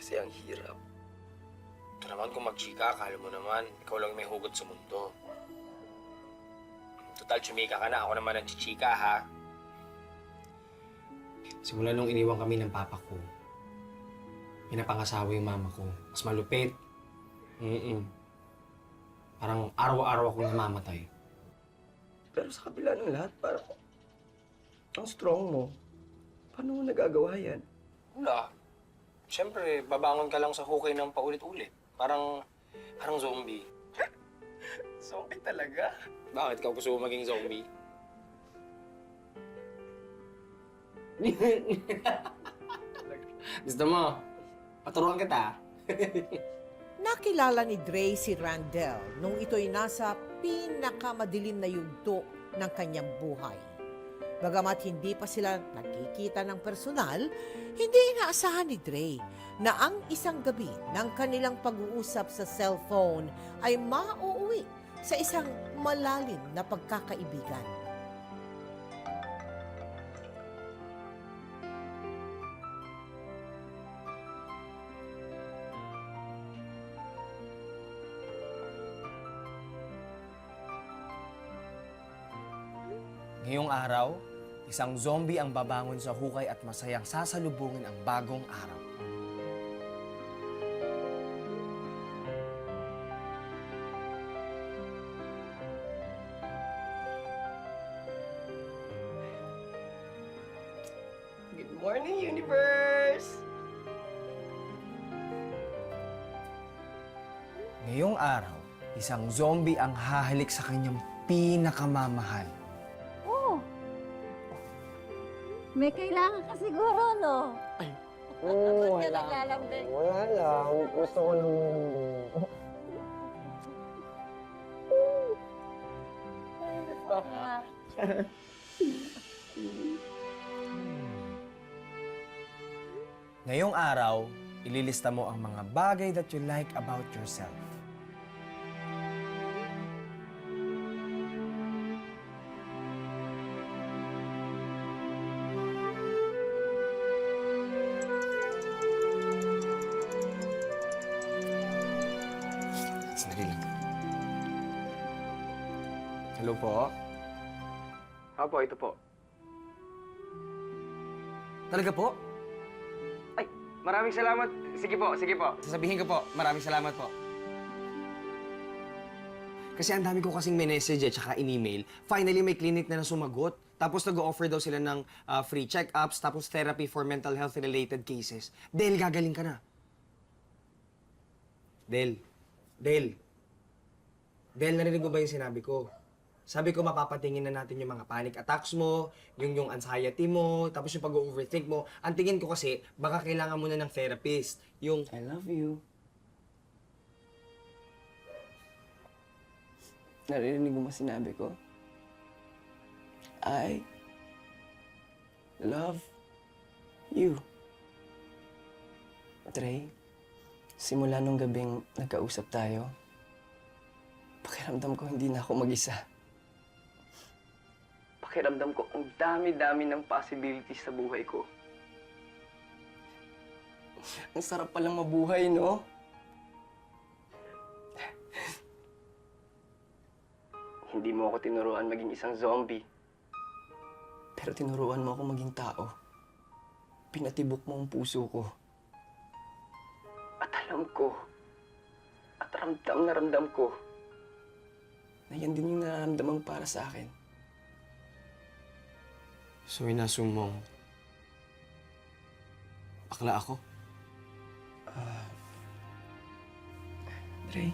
Kasi ang hirap. Ito naman kung magchika, akala mo naman, ikaw lang may hugot sa mundo. Total, chumika ka na. Ako naman ang chichika, ha? Simula nung iniwan kami ng papa ko, pinapangasawa yung mama ko. Mas malupit. Parang araw-araw akong namamatay. Pero sa kabila ng lahat, parang ang strong mo. Paano mo nagagawa yan? Wala. Siyempre, babangon ka lang sa hukay ng paulit-ulit. Parang zombie. Zombie talaga? Bakit ka gusto mo maging zombie? Gusto mo? Paturuan kita. Nakilala ni Dre si Randel nung ito'y nasa pinakamadilim na yugto ng kanyang buhay. Bagamat hindi pa sila nagkikita ng personal, hindi inaasahan ni Dre na ang isang gabi ng kanilang pag-uusap sa cellphone ay mauuwi sa isang malalim na pagkakaibigan. Ngayong araw, isang zombie ang babangon sa hukay at masayang sasalubungin ang bagong araw. Good morning, universe! Ngayong araw, isang zombie ang hahalik sa kanyang pinakamamahal. Oh! May kailangan ka siguro, no? Oo, Ba't ka naglalambing? Wala lang. Gusto ko lang Ah, Ngayong araw, ililista mo ang mga bagay that you like about yourself. Sandali lang. Hello po? Apo, ito po. Talaga po? Ay, maraming salamat. Sige po, sige po. Sasabihin ko po, maraming salamat po. Kasi ang dami ko kasing message at saka in-email. Finally, may clinic na sumagot. Tapos nag-offer daw sila ng free check-ups, tapos therapy for mental health-related cases. Del, gagaling ka na. Del. Del, narinig mo ba yung sinabi ko? Sabi ko, mapapatingin na natin yung mga panic attacks mo, yung anxiety mo, tapos yung pag-overthink mo. Ang tingin ko kasi, baka kailangan mo na ng therapist. Yung, I love you. Narinig mo sinabi ko? I love you. Dre, simula nung gabing nagkausap tayo, pakiramdam ko hindi na ako mag-isa. Pakiramdam ko ang dami-dami ng possibilities sa buhay ko. Ang sarap palang mabuhay, no? Hindi mo ako tinuruan maging isang zombie. Pero tinuruan mo ako maging tao. Pinatibok mo ang puso ko. At alam ko, at ramdam na ramdam ko, na yan din yung nararamdaman para sa akin. So, inasum mong bakla ako? Dre?